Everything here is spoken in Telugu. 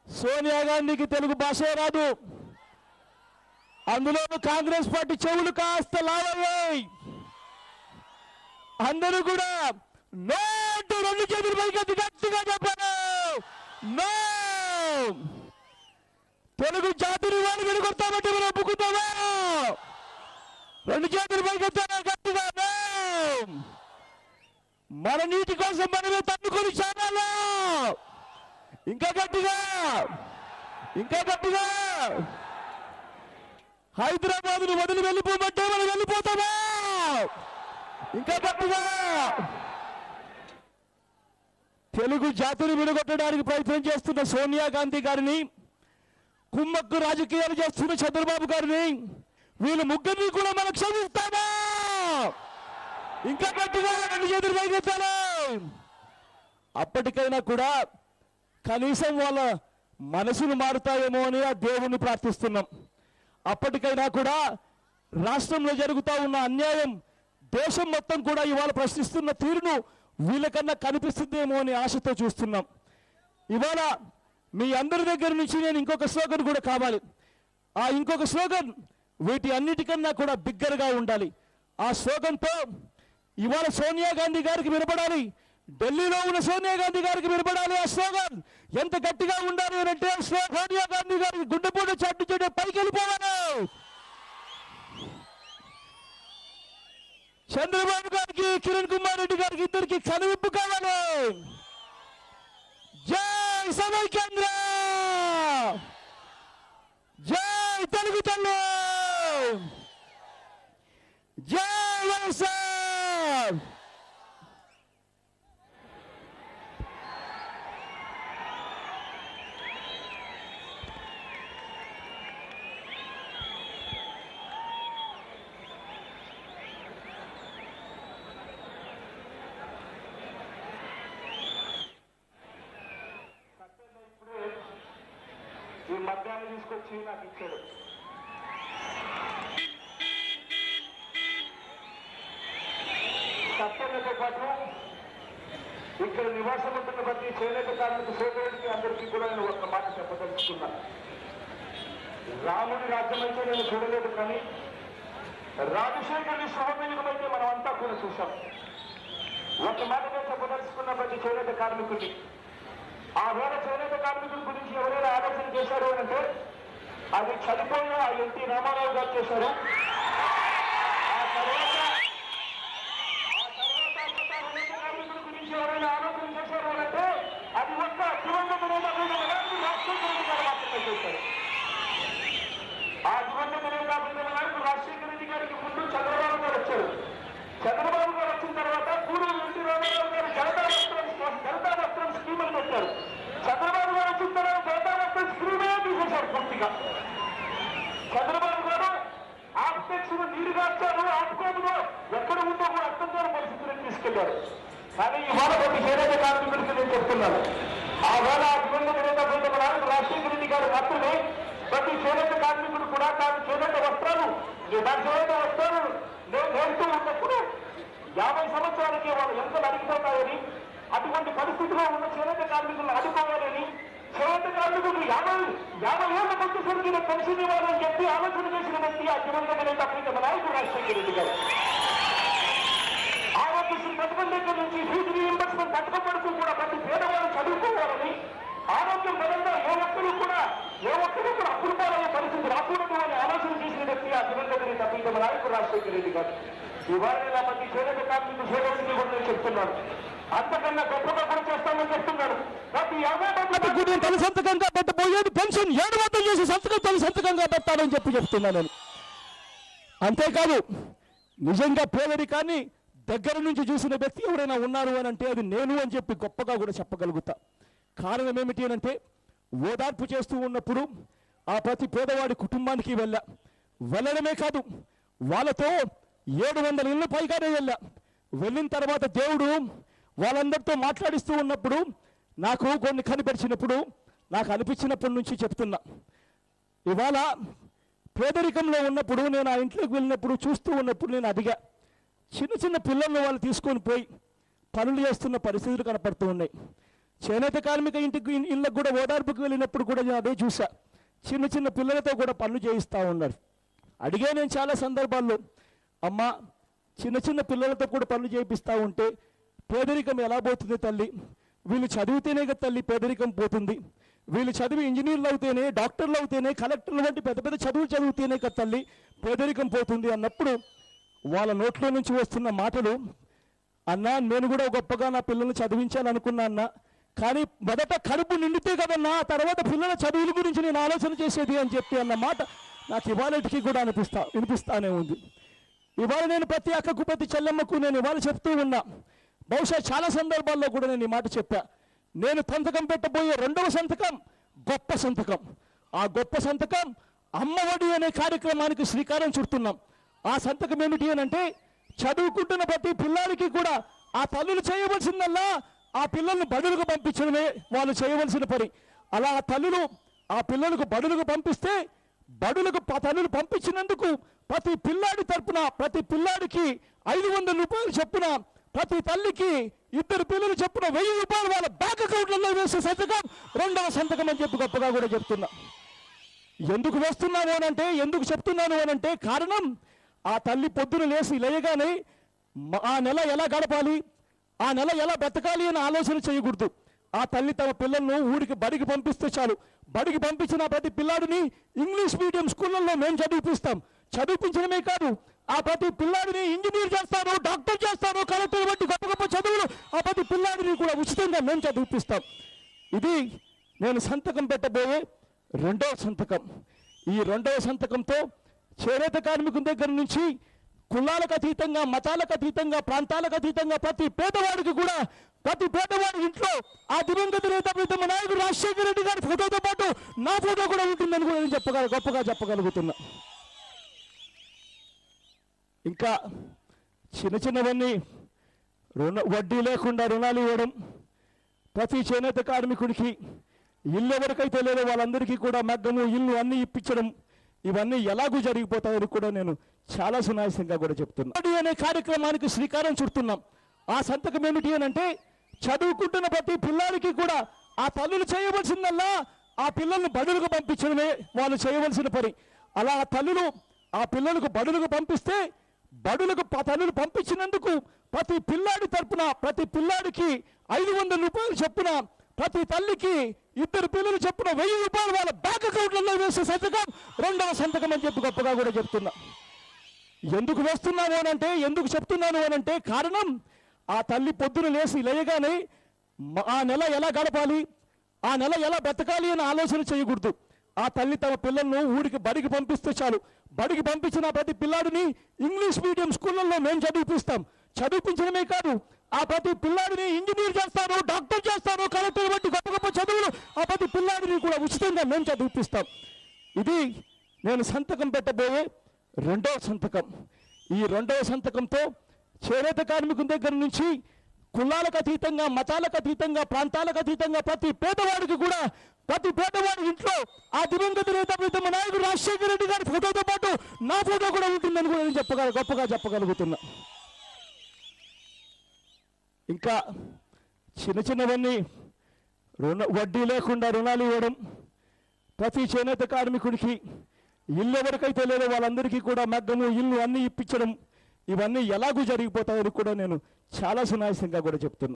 సోనియా గాంధీకి తెలుగు భాషే రాదు. అందులోనూ కాంగ్రెస్ పార్టీ చెవులు కాస్త లావయ్యాయి. అందరూ కూడా నోటు రెండు చేతులు పైకెత్తి గట్టిగా చెప్పారు, నో. తెలుగు జాతిని వాళ్ళు విడగొడతామంటే మనం ఒప్పుకుంటావా? రెండు చేతులు పైకెత్తారా గట్టిగా, నో. మన నీటి కోసం మనమే తన్నుకొని చాలాలో. ఇంకా గట్టిగా, ఇంకా గట్టిగా. హైదరాబాద్ను వదిలి వెళ్ళిపోమంటే మనం వెళ్ళిపోతామా? ఇంకా గట్టిగా. తెలుగు జాతిని విడగొట్టడానికి ప్రయత్నం చేస్తున్న సోనియా గాంధీ గారిని, కుమ్మక్కు రాజకీయాలు చేస్తున్న చంద్రబాబు గారిని, వీళ్ళు ముగ్గురిని కూడా మనం క్షమిస్తామా? ఇంకా గట్టిగా రెండు చేతులు పైకెత్తాలి. అప్పటికైనా కూడా కనీసం వాళ్ళ మనసులు మారుతాయేమో అని ఆ దేవుణ్ణి ప్రార్థిస్తున్నాం. అప్పటికైనా కూడా రాష్ట్రంలో జరుగుతూ ఉన్న అన్యాయం దేశం మొత్తం కూడా ఇవాళ ప్రశ్నిస్తున్న తీరును వీళ్ళకన్నా కనిపిస్తుందేమో అని ఆశతో చూస్తున్నాం. ఇవాళ మీ అందరి దగ్గర నుంచి నేను ఇంకొక స్లోగన్ కూడా కావాలి. ఆ ఇంకొక స్లోగన్ వీటి అన్నిటికన్నా కూడా బిగ్గరగా ఉండాలి. ఆ స్లోగన్తో ఇవాళ సోనియా గాంధీ గారికి వినపడాలి, ఢిల్లీలో ఉన్న సోనియా గాంధీ గారికి వినపడాలి. ఆ స్లోగన్ ఎంత గట్టిగా ఉండాలి అంటే సోనియా గాంధీ గారికి గుండెపూట చాటు చెడు పైకి వెళ్ళిపోవాలి. చంద్రబాబు గారికి, కిరణ్ కుమార్ రెడ్డి గారికి ఇద్దరికి కనువిప్పు కావాలి. జై సమైక్యాంధ్ర, జై తెలుగు తల్లి, జై వైఎస్ఆర్. ఈ మద్యాన్ని తీసుకొచ్చి నాకు ఇచ్చాడు. సత్యంతో పాటు ఇక్కడ నివాసం ఉంటున్న ప్రతి చేనేత కార్మిక సోదరుడికి అందరికీ కూడా నేను ఒక మాట చెప్పదలుచుకున్నా. రాముడి రాజ్యం అయితే నేను చూడలేదు, కానీ రాజశేఖరుని శుభమేళకం అయితే మనం అంతా కూడా చూశాం. ఒక మాటగా చెప్పదలుచుకున్న ప్రతి చేనేత కార్మికుడిని, ఆ వేళ చేనేత కార్మికుల గురించి ఎవరైనా ఆలోచన చేశారు అంటే అది చనిపోయిన ఆ ఎన్టీ రామారావు గారు చేశారు. ఆ తర్వాత కార్మికుల గురించి ఎవరైనా ఆలోచన చేశారు అంటే అది ఒక్క దివంగత నేత రాజశేఖర రెడ్డి గారు మాత్రమే చేశారు. ఆ దివంగత నేత రాజశేఖర రెడ్డి గారికి ముందు చంద్రబాబు గారు వచ్చారు. చంద్రబాబు గారు వచ్చిన తర్వాత పూర్వం ఎన్టీ రామారావు గారు జనతా వస్త్రం స్కీములు పెట్టారు. చంద్రబాబు గారు వచ్చిన తర్వాత జనతా వస్త్రం స్కీమే తీసేశారు పూర్తిగా. చంద్రబాబు గారు ఆప్టెక్స్ను నీరుగార్చారు, ఆప్కోములో ఎక్కడ ఉందో కూడా అర్థం కాని పరిస్థితులను తీసుకెళ్లారు. కానీ ఇవాళ ప్రతి చేనేత కార్మికుడికి నేను చెప్తున్నాను, ఆ వేళ ఆ దివంగత నేత రాజశేఖర రెడ్డి గారు మాత్రమే ప్రతి చేనేత కార్మికుడు కూడా తాను చేనేత వస్త్రాలు నేర్తూ ఉన్నప్పుడు 50 సంవత్సరాలకి వాళ్ళు ఎంతలు అడిగిపోతాయని, అటువంటి పరిస్థితిలో ఉన్న చేనేత కార్మికులను అడ్డుకోవాలని, చేనేత కార్మికులు 50 ఏళ్ల వచ్చేసరికి పెన్షన్ ఇవ్వాలని చెప్పి ఆలోచన చేసిన వ్యక్తి ఆ దివంగత నేత ప్రీతమ నాయకుడు రాజశేఖర రెడ్డి గారు. ఆరోగ్యశ్రీ పథకం దగ్గర నుంచి ఫీజు రీయింబర్స్మెంట్ పథకం వరకు కూడా ప్రతి పేదవాళ్ళు చదువుకోవాలని, ఆరోగ్యం పరంగా ఏ ఒక్కరూ కూడా అప్పులు పాలయ్యే పరిస్థితి రాకూడదు అని ఆలోచన చేసిన వ్యక్తి ఆ దివంగత నేత ప్రీతమ నాయకుడు రాజశేఖర రెడ్డి గారు. ఇవాళ ప్రతి చేనేత కార్మికులు సోదరుడికి కూడా నేను చెప్తున్నాను, అంతకన్నా గొప్పగా కూడా చేస్తామని చెప్తున్నాడు. ప్రతి 50 తన సంతకంగా పెట్టబోయేది పెన్షన్ 700 చేసి తన సంతకంగా పెట్టాలని చెప్తున్నాను నేను. అంతేకాదు, నిజంగా పేదరికాన్ని దగ్గర నుంచి చూసిన వ్యక్తి ఎవరైనా ఉన్నారు అని అంటే అది నేను అని చెప్పి గొప్పగా కూడా చెప్పగలుగుతా. కారణం ఏమిటి అని అంటే, ఓదార్పు చేస్తూ ఉన్నప్పుడు ఆ ప్రతి పేదవాడి కుటుంబానికి వెళ్ళడమే కాదు, వాళ్ళతో 700 ఇళ్ళ పైగానే వెళ్ళిన తర్వాత దేవుడు వాళ్ళందరితో మాట్లాడిస్తూ ఉన్నప్పుడు నాకు కొన్ని కనిపించినప్పుడు, నాకు అనిపించినప్పటి నుంచి చెప్తున్నా. ఇవాళ పేదరికంలో ఉన్నప్పుడు నేను ఆ ఇంట్లోకి వెళ్ళినప్పుడు చూస్తూ ఉన్నప్పుడు నేను అడిగా, చిన్న చిన్న పిల్లలను వాళ్ళు తీసుకొని పోయి పనులు చేస్తున్న పరిస్థితులు కనపడుతూ ఉన్నాయి. చేనేత కార్మిక ఇళ్ళకు కూడా ఓదార్పుకు వెళ్ళినప్పుడు కూడా నేను అదే చూసా. చిన్న చిన్న పిల్లలతో కూడా పనులు చేయిస్తూ ఉన్నారు. అడిగే నేను చాలా సందర్భాల్లో, అమ్మ చిన్న చిన్న పిల్లలతో కూడా పనులు చేయిస్తూ ఉంటే పేదరికం ఎలా పోతుంది తల్లి? వీళ్ళు చదివితేనే కదా తల్లి పేదరికం పోతుంది. వీళ్ళు చదివి ఇంజనీర్లు అవుతేనే, డాక్టర్లు అవుతేనే, కలెక్టర్లు వంటి పెద్ద పెద్ద చదువులు చదివితేనే కదా తల్లి పేదరికం పోతుంది అన్నప్పుడు వాళ్ళ నోట్లో నుంచి వస్తున్న మాటలు, అన్నా నేను కూడా గొప్పగా నా పిల్లల్ని చదివించాలనుకున్నా అన్న, కానీ మొదట కడుపు నిండితే కదన్నా తర్వాత పిల్లల చదువుల గురించి నేను ఆలోచన చేసేది అని చెప్పి అన్న మాట నాకు ఇవాళకి కూడా వినిపిస్తానే ఉంది. ఇవాళ నేను ప్రతి అక్కకు ప్రతి చెల్లెమ్మకు నేను ఇవాళ చెప్తూ ఉన్నా. బహుశా చాలా సందర్భాల్లో కూడా నేను ఈ మాట చెప్పా. నేను సంతకం పెట్టబోయే రెండవ సంతకం గొప్ప సంతకం. ఆ గొప్ప సంతకం అమ్మఒడి అనే కార్యక్రమానికి శ్రీకారం చుడుతున్నాం. ఆ సంతకం ఏమిటి అని అంటే, చదువుకుంటున్న ప్రతి పిల్లాడికి కూడా ఆ తల్లులు చేయవలసిందల్లా ఆ పిల్లల్ని బడులకు పంపించడమే వాళ్ళు చేయవలసిన పని. అలా ఆ తల్లులు ఆ పిల్లలకు బడులకు పంపిస్తే, బడులకు తల్లులు పంపించినందుకు ప్రతి పిల్లాడి తరపున ప్రతి పిల్లాడికి 500 రూపాయలు చొప్పున, ప్రతి తల్లికి 2 పిల్లలు చొప్పున 1000 రూపాయలు వాళ్ళ బ్యాంక్ అకౌంట్లలో వేసే సంతకం రెండవ సంతకం అని చెప్పి గొప్పగా కూడా చెప్తున్నా. ఎందుకు వేస్తున్నాను అనంటే, ఎందుకు చెప్తున్నాను అనంటే కారణం, ఆ తల్లి పొద్దున లేయగానే ఆ నెల ఎలా గడపాలి, ఆ నెల ఎలా బ్రతకాలి అని ఆలోచన చేయకూడదు. ఆ తల్లి తమ పిల్లలను ఊరికి బడికి పంపిస్తే చాలు. బడికి పంపించిన ప్రతి పిల్లాడిని ఇంగ్లీష్ మీడియం స్కూళ్ళల్లో మేము చదివిపిస్తాం. చదివించడమే కాదు, ఆ ప్రతి పిల్లాడిని ఇంజనీర్ చేస్తాను, డాక్టర్ చేస్తాను, కలెక్టర్ వంటి గొప్ప గొప్ప చదువులు ఆ ప్రతి పిల్లాడిని కూడా ఉచితంగా మేము చదివిపిస్తాం. ఇది నేను సంతకం పెట్టబోయే రెండవ సంతకం. ఈ రెండవ సంతకంతో చేనేత కార్మికుల దగ్గర నుంచి కులాలకు అతీతంగా, మతాలకు అతీతంగా, ప్రాంతాలకు అతీతంగా ప్రతి పేదవాడికి కూడా, ప్రతి పేదవాడి ఇంట్లో ఆ దివంగత నేత ప్రీతమ నాయకుడు రాజశేఖర రెడ్డి గారి ఫోటోతో పాటు నా ఫోటో కూడా ఉంటుందని కూడా నేను గొప్పగా చెప్పగలుగుతున్నా. ఇంకా చిన్న చిన్నవన్నీ వడ్డీ లేకుండా రుణాలు ఇవ్వడం, ప్రతి చేనేత కార్మికుడికి ఇల్లు ఎవరికైతే లేదో వాళ్ళందరికీ కూడా మగ్గము, ఇల్లు అన్నీ ఇప్పించడం, ఇవన్నీ ఎలాగూ జరిగిపోతాయని కూడా నేను చాలా సునాయాసంగా కూడా చెప్తున్నా. అనే కార్యక్రమానికి శ్రీకారం చుడుతున్నాం. ఆ సంతకం ఏమిటి అని అంటే, చదువుకుంటున్న ప్రతి పిల్లాడికి కూడా ఆ తల్లులు చేయవలసిందల్లా ఆ పిల్లల్ని బడులకు పంపించడమే వాళ్ళు చేయవలసిన పని. అలా ఆ తల్లులు ఆ పిల్లలకు బడులకు పంపిస్తే, బడులకు తల్లులు పంపించినందుకు ప్రతి పిల్లాడి తరపున ప్రతి పిల్లాడికి 500 రూపాయలు చొప్పున, ప్రతి తల్లికి 2 పిల్లలు చొప్పున 1000 రూపాయలు వాళ్ళ బ్యాంక్ అకౌంట్లలో వేసే సంతకం రెండవ సంతకం అని చెప్పి గొప్పగా కూడా చెప్తున్నా. ఎందుకు వేస్తున్నాను అనంటే, ఎందుకు చెప్తున్నాను అనంటే కారణం, ఆ తల్లి పొద్దున లేయగానే ఆ నెల ఎలా గడపాలి, ఆ నెల ఎలా బ్రతకాలి అని ఆలోచన చేయకూడదు. ఆ తల్లి తమ పిల్లలను ఊరికి బడికి పంపిస్తే చాలు. బడికి పంపించిన ప్రతి పిల్లాడిని ఇంగ్లీష్ మీడియం స్కూళ్ళల్లో మేము చదివిపిస్తాం. చదివించడమే కాదు, ఆ ప్రతి పిల్లాడిని ఇంజనీర్ చేస్తాను, డాక్టర్ చేస్తాను, కలెక్టర్ వంటి గొప్ప గొప్ప చదువులు ఆ ప్రతి పిల్లాడిని కూడా ఉచితంగా మేము చదివిపిస్తాం. ఇది నేను సంతకం పెట్టబోయే రెండవ సంతకం. ఈ రెండవ సంతకంతో చేనేత కార్మికుల దగ్గర నుంచి కులాలకు అతీతంగా, మతాలకు అతీతంగా, ప్రాంతాలకు అతీతంగా ప్రతి పేదవాడికి కూడా, ప్రతి పేదవాడి ఇంట్లో ఆ దివంగత నేత ప్రీతమ నాయకుడు రాజశేఖర రెడ్డి గారి ఫోటోతో పాటు నా ఫోటో కూడా ఉంటుందని కూడా నేను గొప్పగా చెప్పగలుగుతున్నా. ఇంకా చిన్న చిన్నవన్నీ వడ్డీ లేకుండా రుణాలు ఇవ్వడం, ప్రతి చేనేత కార్మికుడికి ఇల్లు ఎవరికైతే లేదో వాళ్ళందరికీ కూడా మగ్గము, ఇల్లు అన్నీ ఇప్పించడం, ఇవన్నీ ఎలాగూ జరిగిపోతాయని కూడా నేను చాలా సునాయాసంగా కూడా చెప్తున్నా.